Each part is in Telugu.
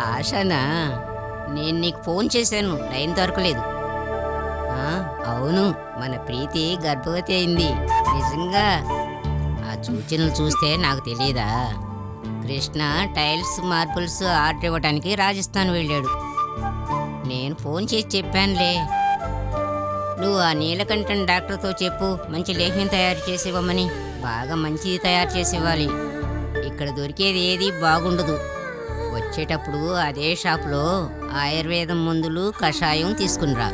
ఆశనా? నేను నీకు ఫోన్ చేశాను, లైన్ దొరకలేదు. అవును, మన ప్రీతి గర్భవతి అయింది. నిజంగా? ఆ సూచనలు చూస్తే నాకు తెలియదా? కృష్ణ టైల్స్ మార్బుల్స్ ఆర్డర్ ఇవ్వడానికి రాజస్థాన్ వెళ్ళాడు. నేను ఫోన్ చేసి చెప్పానులే. నువ్వు ఆ నీలకంఠన్ డాక్టర్తో చెప్పు, మంచి లేహ్యం తయారు చేసి ఇవ్వమని. బాగా మంచిది తయారు చేసి ఇవ్వాలి. ఇక్కడ దొరికేది ఏది బాగుండదు. వచ్చేటప్పుడు అదే షాప్లో ఆయుర్వేదం మందులు కషాయం తీసుకునిరా.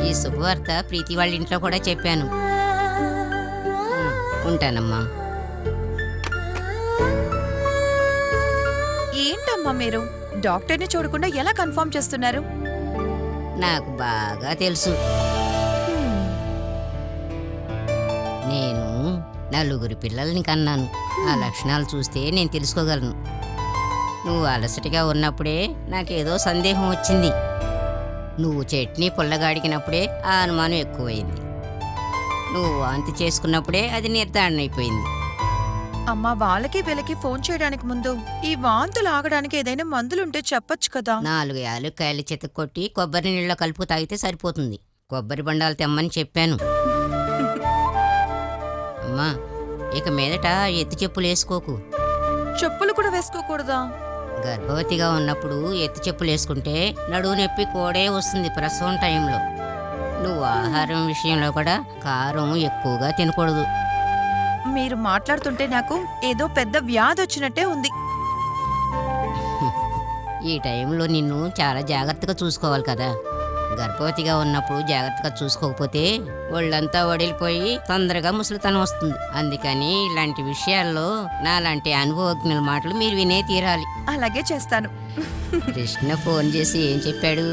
ఈ శుభవార్త ప్రీతి వాళ్ళ ఇంట్లో కూడా చెప్పాను. ఉంటానమ్మా. ఏంటమ్మా మీరు డాక్టర్ని చూడకుండా ఎలా కన్ఫర్మ్ చేస్తున్నారు? నాకు బాగా తెలుసు. నేను నలుగురు పిల్లల్ని కన్నాను. ఆ లక్షణాలు చూస్తే నేను తెలుసుకోగలను. నువ్వు అలసటగా ఉన్నప్పుడే నాకేదో సందేహం వచ్చింది. నువ్వు చట్నీ పుల్లగాడికినప్పుడే ఆ అనుమానం ఎక్కువైంది. నువ్వు వాంతి చేసుకున్నప్పుడే అది నిర్ధారణ అయిపోయింది. అమ్మా, వాళ్ళకి వీళ్ళకి ఫోన్ చేయడానికి ముందు ఈ వాంతులు ఆగడానికి ఏదైనా మందులుంటే చెప్పొచ్చు కదా. 4 యాలక్కాయలు చితక్కొట్టి కొబ్బరి నీళ్ళలో కలుపు తాగితే సరిపోతుంది. కొబ్బరి బండాలు తెమ్మని చెప్పాను. అమ్మా, ఇక మీదట ఎత్తు చెప్పులు వేసుకోకు. చెప్పులు కూడా వేసుకోకూడదా? గర్భవతిగా ఉన్నప్పుడు ఎత్తు చెప్పులు వేసుకుంటే నడువు నొప్పి కూడా వస్తుంది ప్రసవం టైంలో. నువ్వు ఆహారం విషయంలో కూడా కారం ఎక్కువగా తినకూడదు. మీరు మాట్లాడుతుంటే నాకు ఏదో పెద్ద వ్యాధి వచ్చినట్టే ఉంది. ఈ టైంలో నిన్ను చాలా జాగ్రత్తగా చూసుకోవాలి కదా. గర్భవతిగా ఉన్నప్పుడు జాగ్రత్తగా చూసుకోకపోతే ఒళ్ళంతా వడిలిపోయి తొందరగా ముసలితనం వస్తుంది. అందుకని ఇలాంటి విషయాల్లో నాలాంటి అనుభవజ్ఞుల మాటలు మీరు వినే తీరాలి. అలాగే చేస్తాను. కృష్ణ ఫోన్ చేసి ఏం చెప్పాడు?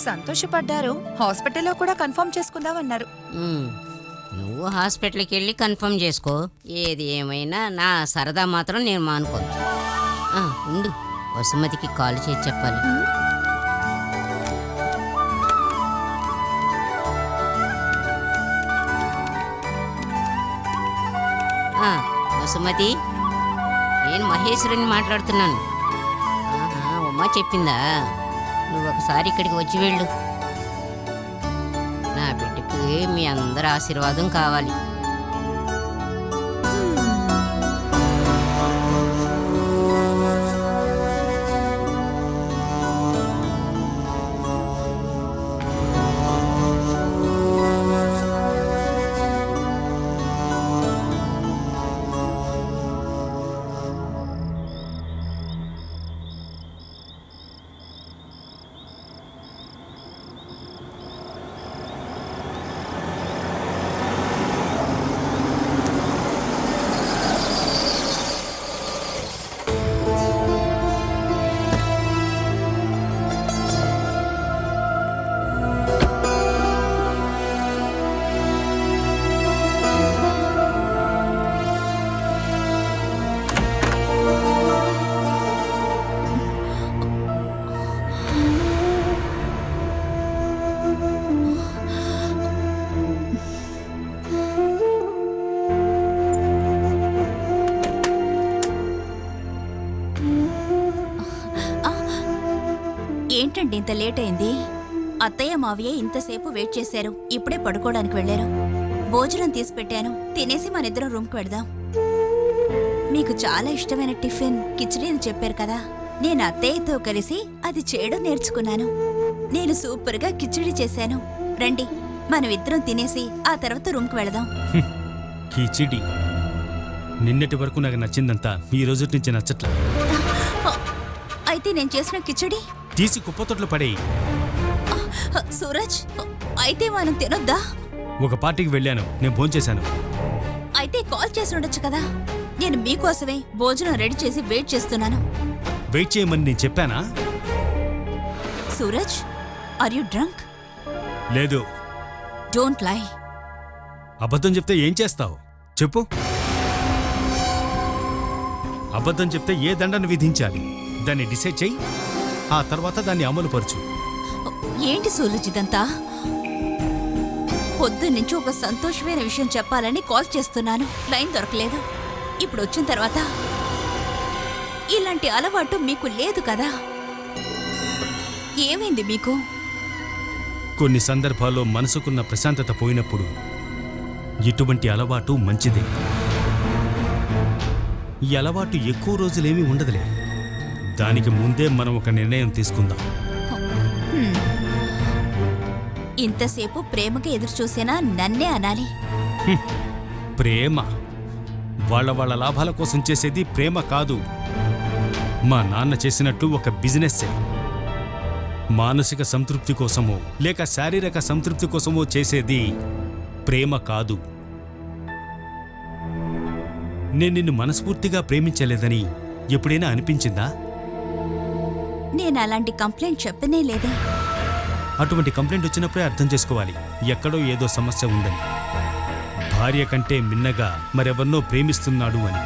సంతోషపడ్డారు. హాస్పిటల్లో కూడా కన్ఫర్మ్ చేసుకుందామన్నారు. నువ్వు హాస్పిటల్కి వెళ్ళి కన్ఫర్మ్ చేసుకో. ఏది ఏమైనా నా సరదా మాత్రం నేను మానుకోను. ఉండు, వసుమతికి కాల్ చేసి చెప్పాలి. వసుమతి, నేను మహేశ్వరిని మాట్లాడుతున్నాను. ఉమ్మా చెప్పిందా? నువ్వు ఒకసారి ఇక్కడికి వచ్చి వెళ్ళు. నా బిడ్డకు మీ అందరి ఆశీర్వాదం కావాలి. ఏంటండి ఇంత లేట్ అయింది? అత్తయ్య మావయ్య ఇంతసేపు వెయిట్ చేశారు. ఇప్పుడే పడుకోవడానికి వెళ్ళారు. భోజనం తీసి పెట్టాను, తినేసి మనిద్దరం రూమ్కి వెళదాం. మీకు చాలా ఇష్టమైన టిఫిన్ కిచిడి అని చెప్పారు కదా. నేను అత్తయ్యతో కలిసి అది చేయడం నేర్చుకున్నాను. నేను సూపర్గా కిచిడి చేశాను. రండి, మనం ఇద్దరం తినేసి ఆ తర్వాత రూమ్కి వెళదాం. కిచిడి నిన్నటి వరకు నాకు నచ్చిందంతా ఈ రోజు నుంచి నచ్చట్లా. అయితే నేను చేసిన కిచిడి తీసి కుప్పతొట్లు పడేయి. సూరజ్, అయితే మనం తినొద్దా? ఒక పార్టీకి వెళ్ళాను, నేను భోంచేశాను. అయితే కాల్ చేసి ఉండొచ్చు కదా. నేను మీకోసమే భోజనం రెడీ చేసి వెయిట్ చేస్తున్నాను. వెయిట్ చేయమని నేను చెప్పానా? Suraj, are you drunk? లేదు. Don't lie. అబద్ధం చెప్తే ఏం చేస్తావు చెప్పు. అబద్ధం చెప్తే ఏ దండను విధించాలి దాన్ని డిసైడ్ చెయ్యి. ఆ తర్వాత దాన్ని అమలు పరచు. ఏంటి సూరజ్ ఇదంతా? పొద్దున్నుంచి ఒక సంతోషమైన విషయం చెప్పాలని కాల్ చేస్తున్నాను, లైన్ దొరకలేదు. ఇప్పుడు వచ్చిన తర్వాత ఇలాంటి అలవాటు మీకు లేదు కదా? ఏమైంది మీకు? కొన్ని సందర్భాల్లో మనసుకున్న ప్రశాంతత పోయినప్పుడు ఇటువంటి అలవాటు మంచిదే. ఈ అలవాటు ఎక్కువ రోజులేమీ ఉండదులే. దానికి ముందే మనం ఒక నిర్ణయం తీసుకుందాం. హ్మ్. ఇంతసేపు ప్రేమకి ఎదురు చూసేనా నన్నే అనాలి. ప్రేమ వాళ్ళ లాభాల కోసం చేసేది ప్రేమ కాదు. మా నాన్న చేసినట్టు ఒక బిజినెస్సే. మానసిక సంతృప్తి కోసమో లేక శారీరక సంతృప్తి కోసమో చేసేది ప్రేమ కాదు. నేను నిన్ను మనస్ఫూర్తిగా ప్రేమించలేదని ఎప్పుడైనా అనిపించిందా? నేను అలాంటి కంప్లైంట్ చెప్పనే లేదే. అటువంటి కంప్లైంట్ వచ్చినప్పుడే అర్థం చేసుకోవాలి ఎక్కడో ఏదో సమస్య ఉందని. భార్య కంటే మిన్నగా మరెవరినో ప్రేమిస్తున్నాడు అని.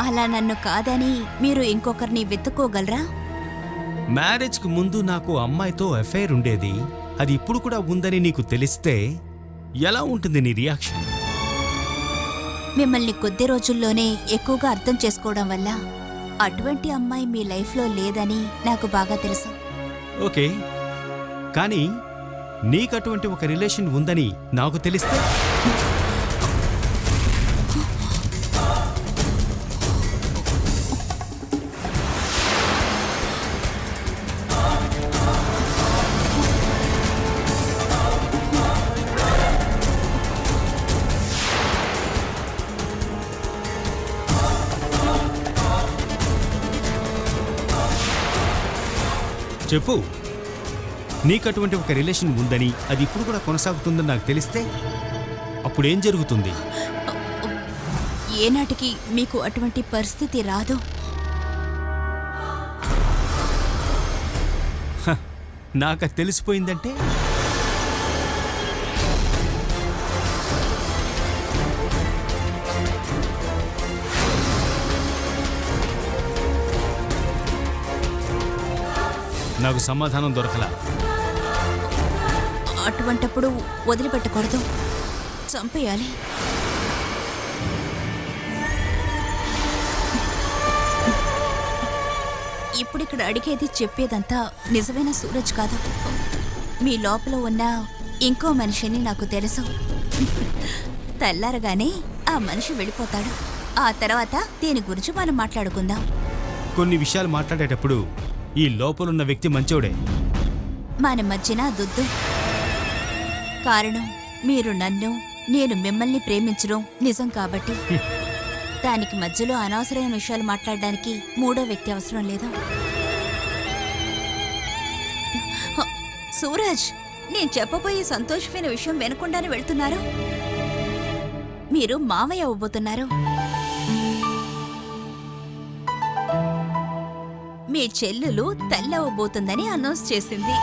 అలా నన్ను కాదని మీరు ఇంకొకరిని వెతుక్కోగలరా? మ్యారేజ్కి ముందు నాకు అమ్మాయితో అఫైర్ ఉండేది. అది ఇప్పుడు కూడా ఉందని నీకు తెలిస్తే ఎలా ఉంటుంది నీ రియాక్షన్? మిమ్మల్ని కొద్ది రోజుల్లోనే ఎక్కువగా అర్థం చేసుకోవడం వల్ల అటువంటి అమ్మాయి మీ లైఫ్లో లేదని నాకు బాగా తెలుసు. ఓకే, కానీ నీకటువంటి ఒక రిలేషన్ ఉందని నాకు తెలిస్తే? చెప్పు. నీకటువంటి ఒక రిలేషన్ ఉందని అది ఇప్పుడు కూడా కొనసాగుతుందని నాకు తెలిస్తే అప్పుడేం జరుగుతుంది? ఏనాటికి మీకు అటువంటి పరిస్థితి రాదు. నాకు అది తెలిసిపోయిందంటే నాకు సమాధానం దొరకలా. అటువంటప్పుడు వదిలిపెట్టకూడదు, చంపేయాలి. ఇప్పుడిక్కడ అడిగేది చెప్పేదంతా నిజమైన సూరజ్ కాదు. మీ లోపల ఉన్న ఇంకో మనిషిని నాకు తెలుసు. తెల్లారగానే ఆ మనిషి వెళ్ళిపోతాడు. ఆ తర్వాత దీని గురించి మనం మాట్లాడుకుందాం. కొన్ని విషయాలు మాట్లాడేటప్పుడు ఈ లోపలున్న వ్యక్తి మంచోడే. మన మధ్యన దుద్దు. కారణం మీరు నన్ను, నేను మిమ్మల్ని ప్రేమించడం నిజం కాబట్టి. దానికి మధ్యలో అనవసరమైన విషయాలు మాట్లాడడానికి మూడో వ్యక్తి అవసరం లేదు. సూరజ్, నేను చెప్పబోయే సంతోషమైన విషయం వినకుండానే వెళ్తున్నారు. మీరు మావయ్య అవ్వబోతున్నారు. మీ చెల్లెలు తల్లవ్వబోతుందని అనౌన్స్ చేసింది.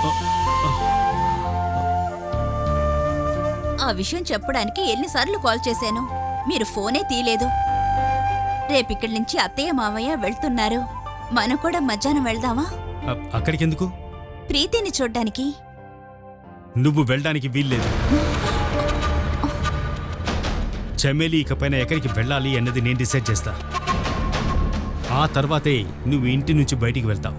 ఆ విషయం చెప్పడానికి ఎన్నిసార్లు కాల్ చేశాను, మీరు ఫోనే తీయలేదు. రేపిక్కడి నుంచి అత్తయ్య మావయ్య వెళ్తున్నారు. మనం కూడా మధ్యాహ్నం వెళ్దామా? అక్కడికెందుకు? ప్రీతిని చూడ్డానికి. నువ్వు వెళ్ళడానికి వీల్లేదు. చమేలి ఇకపైన ఎక్కడికి వెళ్ళాలి అన్నది నేను డిసైడ్ చేస్తా. ఆ తర్వాతే నువ్వు ఇంటి నుంచి బయటికి వెళ్తావు.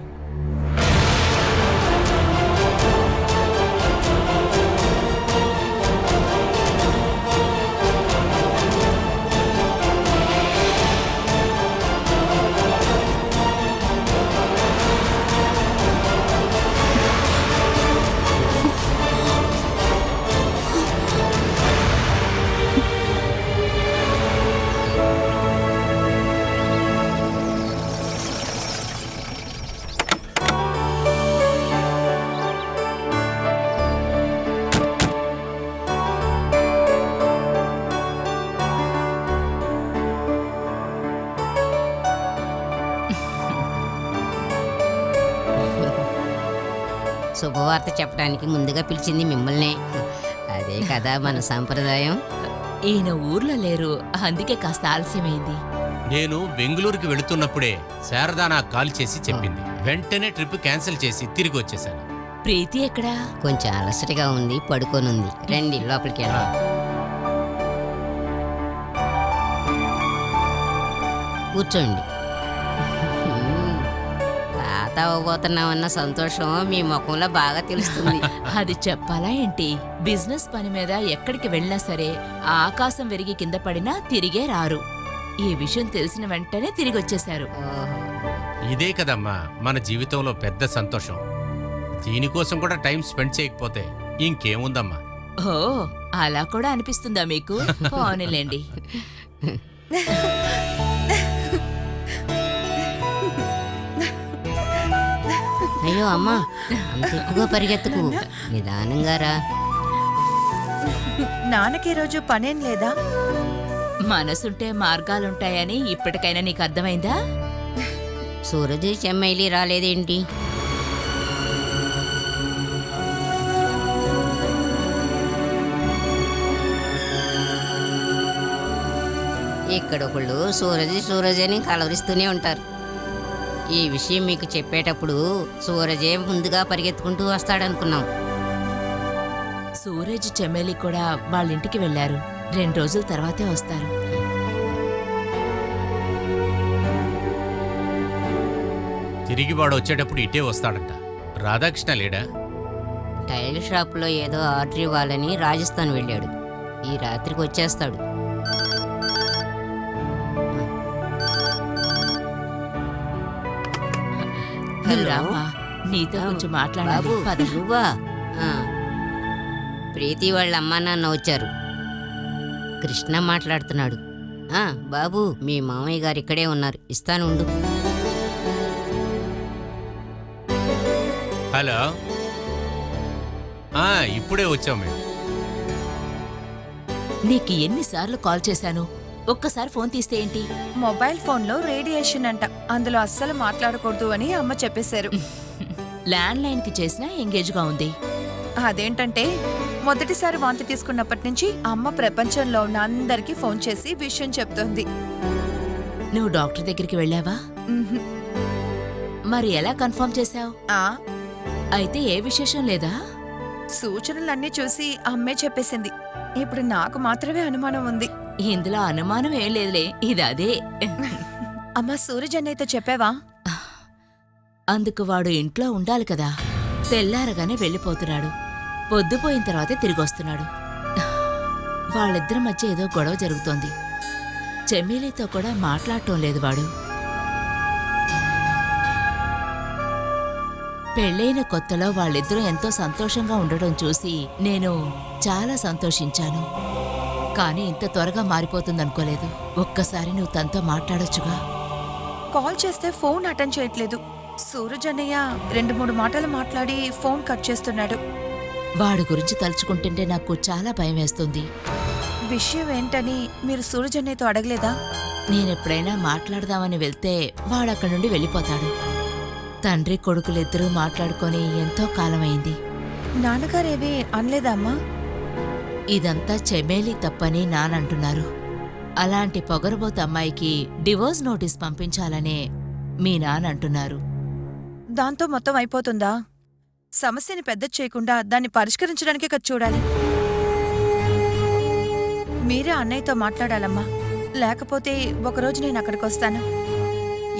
శుభవార్త చెప్పడానికి ముందుగా పిలిచింది మిమ్మల్నే. అదే కదా మన సాంప్రదాయం. ఈయన ఊర్లో లేరు, అందుకే కాస్త ఆలస్యమైంది. నేను బెంగళూరుకి వెళుతున్నప్పుడే శారదా నాకు కాల్ చేసి చెప్పింది. వెంటనే ట్రిప్ క్యాన్సిల్ చేసి తిరిగి వచ్చేసాను. ప్రీతి ఎక్కడా? కొంచెం అలసటగా ఉంది, పడుకోనుంది. రండి లోపలికి వెళ్దాం. కూర్చోండి. తాత అవ్వబోతున్నామన్న సంతోషం మీ ముఖంలో బాగా తెలుస్తుంది. అది చెప్పాలా ఏంటి? బిజినెస్ పని మీద ఎక్కడికి వెళ్ళినా సరే ఆకాశం విరిగి కింద పడినా తిరిగే రారు. ఈ విషయం తెలిసిన వెంటనే తిరిగి వచ్చేశారు. ఓహో. ఇదే కదమ్మా మన జీవితంలో పెద్ద సంతోషం. దీనికోసం కూడా టైం స్పెండ్ చేయకపోతే ఇంకేముందమ్మా. ఓ, అలా కూడా అనిపిస్తుందా మీకు? పోనీలేండి. అయ్యో అమ్మా, అంత ఎక్కువగా పరిగెత్తకు, నిదానంగా రా. నాన్నకి ఈరోజు పనేం లేదా? మనసుంటే మార్గాలుంటాయని ఇప్పటికైనా నీకు అర్థమైందా? సూరజ్ చెమ్మైలి రాలేదేంటి? ఇక్కడొకళ్ళు సూరజ్ అని కలవరిస్తూనే ఉంటారు. ఈ విషయం మీకు చెప్పేటప్పుడు సూరజే ముందుగా పరిగెత్తుకుంటూ వస్తాడనుకున్నాం. సూరజ్ చెమ్మేలి కూడా వాళ్ళ ఇంటికి వెళ్లారు. 2 రోజుల తర్వాతే వస్తారు. తిరిగి వాడు వచ్చేటప్పుడు ఇటే వస్తాడంట. రాధాకృష్ణ లేడా? టైల్ షాప్లో ఏదో ఆర్డర్ ఇవ్వాలని రాజస్థాన్ వెళ్ళాడు. ఈ రాత్రికి వచ్చేస్తాడు. నువ్వు రామ్మా, నీతో కొంచెం మాట్లాడాలి. బాబు, పద. నువ్వా? ఆ. ప్రీతి వాళ్ళ అమ్మా నాన్న వచ్చారు. కృష్ణ మాట్లాడుతున్నాడు. బాబు, మీ మామయ్య గారు ఇక్కడే ఉన్నారు, ఇస్తాను ఉండు. హలో, ఇప్పుడే వచ్చాం మేము. నీకు ఎన్నిసార్లు కాల్ చేశాను, ఒక్కసారి ఫోన్ తీస్తే ఏంటి? మొబైల్ ఫోన్లో రేడియేషన్ అంట, అందులో అస్సలు మాట్లాడకూడదు అని అమ్మ చెప్పేశారు. ల్యాండ్ లైన్ కి చేసినా ఎంగేజ్గా ఉంది. అదేంటంటే మొదటిసారి వాంతి తీసుకున్నప్పటి నుంచి అమ్మ ప్రపంచంలో ఉన్న అందరికీ ఫోన్ చేసి విషయం చెప్తోంది. నువ్వు డాక్టర్ దగ్గరికి వెళ్ళావా? ఉహుం. మరి ఎలా కన్ఫర్మ్ చేశావు? ఆ అయితే ఏ విశేషం లేదా? సూచనలన్నీ చూసి అమ్మే చెప్పేసింది. ఇప్పుడు నాకు మాత్రమే అనుమానం ఉంది. ఇందులో అనుమానం ఏం లేదులే, ఇది అదే. అమ్మ, సూరజ్ అన్నయ్యతో చెప్పావా? అందుకు వాడు ఇంట్లో ఉండాలి కదా. తెల్లారగానే వెళ్ళిపోతున్నాడు. పొద్దుపోయిన తర్వాతే తిరిగొస్తున్నాడు. వాళ్ళిద్దరి మధ్య ఏదో గొడవ జరుగుతోంది. చెమ్మీలితో కూడా మాట్లాడటం లేదు వాడు. పెళ్ళైన కొత్తలో వాళ్ళిద్దరూ ఎంతో సంతోషంగా ఉండడం చూసి నేను చాలా సంతోషించాను. కానీ ఇంత త్వరగా మారిపోతుందనుకోలేదు. ఒక్కసారి నువ్వు తనతో మాట్లాడొచ్చుగా. కాల్ చేస్తే ఫోన్ అటెండ్ చేయట్లేదు. సూరజ్ అన్నయ్య 2-3 మాటలు మాట్లాడి ఫోన్ కట్ చేస్తున్నాడు. వాడి గురించి తలుచుకుంటుంటే నాకు చాలా భయం వేస్తుంది. విషయం ఏంటని మీరు సూరజ్ అన్నయ్యతో అడగలేదా? నేనెప్పుడైనా మాట్లాడదామని వెళ్తే వాడక్కడి నుండి వెళ్ళిపోతాడు. తండ్రి కొడుకులిద్దరూ మాట్లాడుకొని ఎంతో కాలమైంది. నాన్నగారేమీ అనలేదా అమ్మా? ఇదంతా చెమేలి తప్పని నానంటున్నారు. అలాంటి పొగరబోతు అమ్మాయికి డివోర్స్ నోటీస్ పంపించాలనే మీ నానంటున్నారు. దాంతో మొత్తం అయిపోతుందా? సమస్యని పెద్ద చేయకుండా దాన్ని పరిష్కరించడానికే కదా చూడాలి. మీరే అన్నయ్యతో మాట్లాడాలమ్మా. లేకపోతే ఒకరోజు నేను అక్కడికి వస్తాను.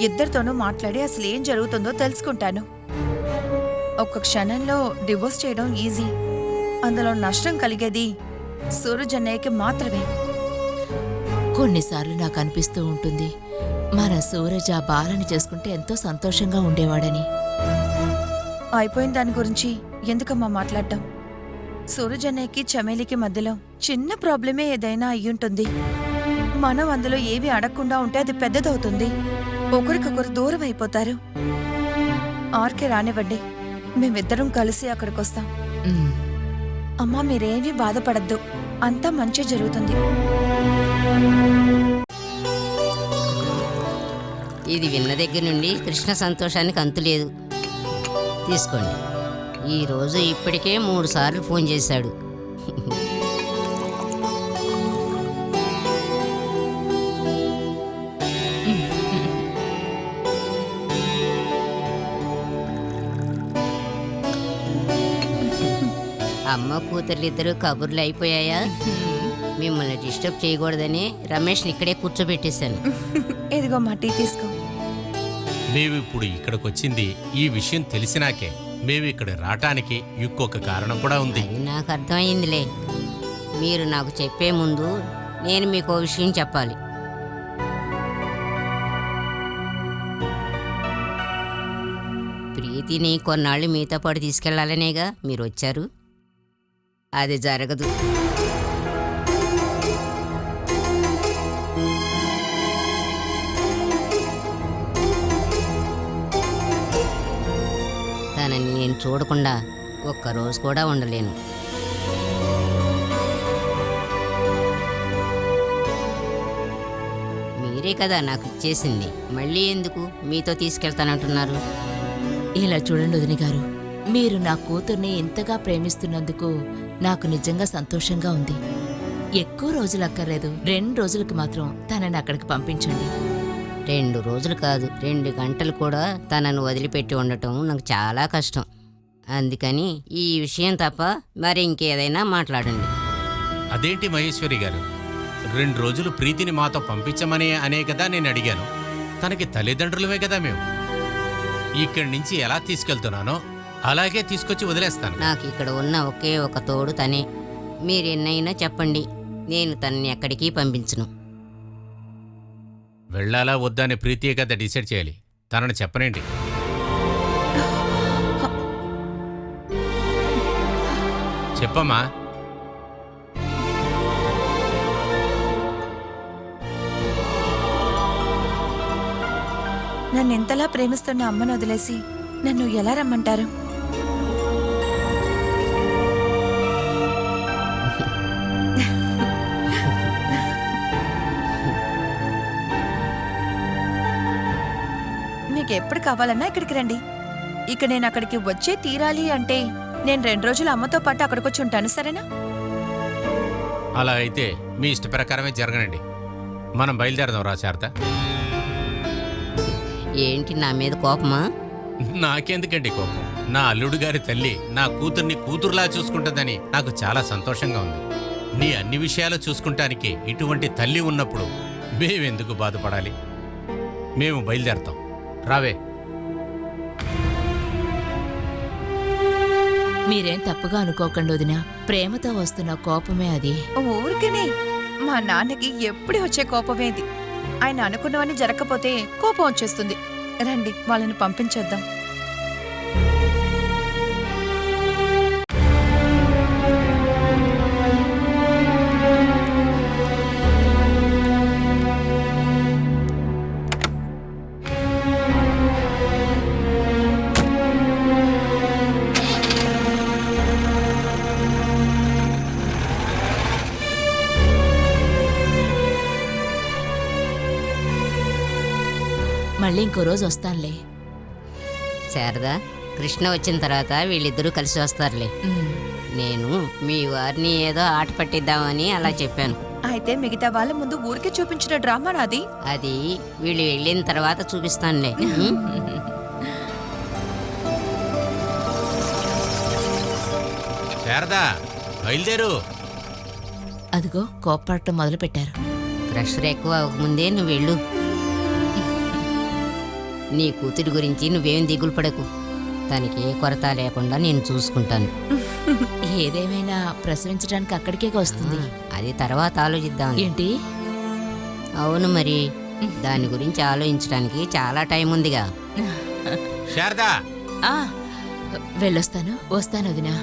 ఇద్దరితోనూ మాట్లాడి అసలు ఏం జరుగుతుందో తెలుసుకుంటాను. ఒక్క క్షణంలో డివోర్స్ చేయడం ఈజీ. అందులో నష్టం కలిగేది సూరజ్ అన్నయ్యకి మాత్రమే. కొన్నిసార్లు నాకు అనిపిస్తూ ఉంటుంది, మన సూరజ్ ఆ బాలని చేసుకుంటే ఎంతో సంతోషంగా ఉండేవాడని. అయిపోయిన దాని గురించి ఎందుకమ్మా మాట్లాడటం? సూరజ్ అన్నయ్యకి చమేలికి మధ్యలో చిన్న ప్రాబ్లమే ఏదైనా అయ్యుంటుంది. మనం అందులో ఏవి అడగకుండా ఉంటే అది పెద్దదవుతుంది. ఒకరికొకరు దూరం అయిపోతారు. ఆర్కే రానివ్వండి, మేమిద్దరం కలిసి అక్కడికొస్తాం. ఉమ్. అమ్మా, మీరేమీ బాధపడద్దు, అంతా మంచి జరుగుతుంది. ఇది విన్న దగ్గర నుండి కృష్ణ సంతోషానికి అంతులేదు. తీసుకోండి. ఈరోజు ఇప్పటికే 3 సార్లు ఫోన్ చేశాడు. అమ్మ కూతుర్లిద్దరూ కబుర్లు అయిపోయాయా? మిమ్మల్ని డిస్టర్బ్ చేయకూడదని రమేష్ని ఇక్కడే కూర్చోబెట్టేశాను. ఇదిగో మా టీ తీసుకో. మేమిప్పుడు ఇక్కడికొచ్చింది ఈ విషయం తెలిసినాకే. మేము ఇక్కడ రావటానికి ఇంకొక కారణం కూడా ఉంది. అది నాకు అర్థమైందిలే. మీరు నాకు చెప్పే ముందు నేను మీకు ఓ విషయం చెప్పాలి. ప్రీతిని కొన్నాళ్ళు మీతో పాటు తీసుకెళ్లాలనేగా మీరు వచ్చారు. అది జరగదు. తనని నేను చూడకుండా ఒక్కరోజు కూడా ఉండలేను. మీరే కదా నాకు ఇచ్చేసింది. మళ్ళీ ఎందుకు మీతో తీసుకెళ్తానంటున్నారు? ఇలా చూడండి వదిన గారు, మీరు నా కూతుర్ని ఇంతగా ప్రేమిస్తున్నందుకు నాకు నిజంగా సంతోషంగా ఉంది. ఎక్కువ రోజులు అక్కర్లేదు, 2 రోజులకు మాత్రం తనని అక్కడికి పంపించండి. 2 రోజులు కాదు, 2 గంటలు కూడా తనను వదిలిపెట్టి ఉండటం నాకు చాలా కష్టం. అందుకని ఈ విషయం తప్ప మరి ఇంకేదైనా మాట్లాడండి. అదేంటి మహేశ్వరి గారు, 2 రోజులు ప్రీతిని మాతో పంపించమని అనే కదా నేను అడిగాను. తనకి తల్లిదండ్రులమే కదా మేము. ఇక్కడి నుంచి ఎలా తీసుకెళ్తున్నానో అలాగే తీసుకొచ్చి వదిలేస్తాను. నాకు ఇక్కడ ఉన్న ఒకే ఒక తోడు తనే. మీరెన్నైనా చెప్పండి, నేను తనని ఎక్కడికి పంపించను. వెళ్ళాలా వద్దా అని ప్రీతియే కదా డిసైడ్ చేయాలి. తనని చెప్పనేంటి? చెప్పమ్మా. నన్ను ఎంతలా ప్రేమిస్తున్న అమ్మను వదిలేసి నన్ను ఎలా రమ్మంటారు? మీకు ఎప్పుడు కావాలన్నా ఇక్కడికి రండి. ఇక నేను అక్కడికి వచ్చే తీరాలి అంటే నేను 2 రోజులు అమ్మతో పాటు అక్కడికొచ్చి ఉంటాను, సరేనా? అలా అయితే మీ ఇష్ట ప్రకారమే జరగనండి. మనం బయలుదేరదాం రా శారద. ఏంటి నా మీద కోపమా? నాకెందుకండి కోపం? నా అల్లుడు గారి తల్లి నా కూతుర్ని కూతురులా చూసుకుంటుందని నాకు చాలా సంతోషంగా ఉంది. నీ అన్ని విషయాలు చూసుకుంటానికి ఇటువంటి తల్లి ఉన్నప్పుడు మేమెందుకు బాధపడాలి? మేము బయలుదేరతాం. రావే. మీరేం తప్పుగా అనుకోకండి వదినా, ప్రేమతో వస్తున్న కోపమే అది. ఊరికనే మా నాన్నకి ఎప్పుడు వచ్చే కోపమేది. ఆయన అనుకున్నవన్నీ జరగకపోతే కోపం వచ్చేస్తుంది. రండి, వాళ్ళని పంపించేద్దాం. మళ్ళీ ఇంకో రోజు వస్తానులే. శారదా, కృష్ణ వచ్చిన తర్వాత వీళ్ళిద్దరూ కలిసి వస్తారులే. ఉమ్. నేను మీ వారిని ఏదో ఆట పట్టిద్దామని అలా చెప్పాను. అయితే మిగతా వాళ్ళ ముందు ఊరికే చూపించిన డ్రామా నాది. అది వీళ్ళు వెళ్ళిన తర్వాత చూపిస్తానులే. శారదా, బయలుదేరు. అదిగో కోప్పడటం మొదలు పెట్టారు. ప్రెషర్ ఎక్కువ అవ్వకముందే నువ్వు వెళ్ళు. నీ కూతురి గురించి నువ్వేం దిగులు పడకు. తనకి ఏ కొరత లేకుండా నేను చూసుకుంటాను. ఏదేమైనా ప్రసవించడానికి అక్కడికే వస్తుంది. అది తర్వాత ఆలోచిద్దాం. ఏంటి? అవును, మరి దాని గురించి ఆలోచించడానికి చాలా టైం ఉందిగా. శారదా, ఆ, వెళ్ళొస్తాను. వస్తాను వదినా.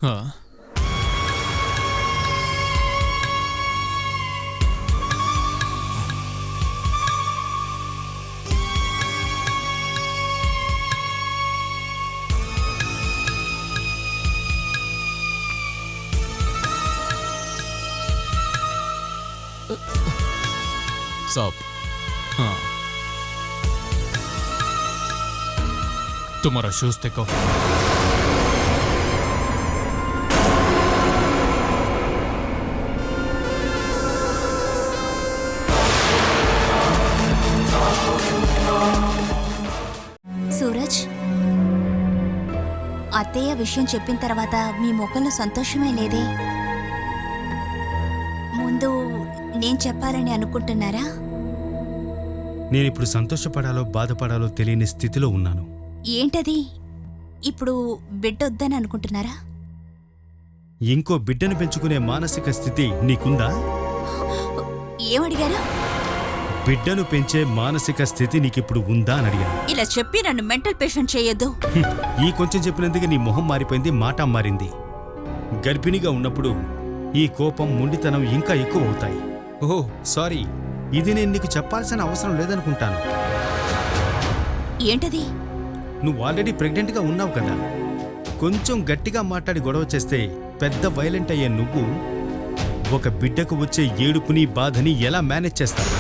ఆ, साहब हाँ तुम्हारा शूज देखो సూరజ్, అత్తయ్య విషయం చెప్పిన తర్వాత మీ ముఖంలో సంతోషమే లేదే. ముందు నేను చెప్పాలని అనుకుంటున్నారా? నేనిప్పుడు సంతోషపడాలో బాధపడాలో తెలియని స్థితిలో ఉన్నాను. ఏంటది? ఇప్పుడు బిడ్డొద్దని అనుకుంటున్నారా? ఇంకో బిడ్డను పెంచుకునే మానసిక స్థితి నీకుందా? ఏమడిగారు? బిడ్డను పెంచే మానసిక స్థితి నీకిప్పుడు ఉందా అని అడిగాను. ఇలా చెప్పి నన్ను మెంటల్ పేషెంట్ చేయొద్దు. ఈ కొంచెం చెప్పినందుకు నీ మొహం మారిపోయింది, మాట మారింది. గర్భిణిగా ఉన్నప్పుడు ఈ కోపం, మొండితనం ఇంకా ఎక్కువ అవుతాయి. ఓహో సారీ, ఇది నేను నీకు చెప్పాల్సిన అవసరం లేదనుకుంటాను. ఏంటది? నువ్వు ఆల్రెడీ ప్రెగ్నెంట్గా ఉన్నావు కదా. కొంచెం గట్టిగా మాట్లాడి గొడవ చేస్తే పెద్ద వైలెంట్ అయ్యే నువ్వు ఒక బిడ్డకు వచ్చే ఏడుపుని బాధని ఎలా మేనేజ్ చేస్తావు?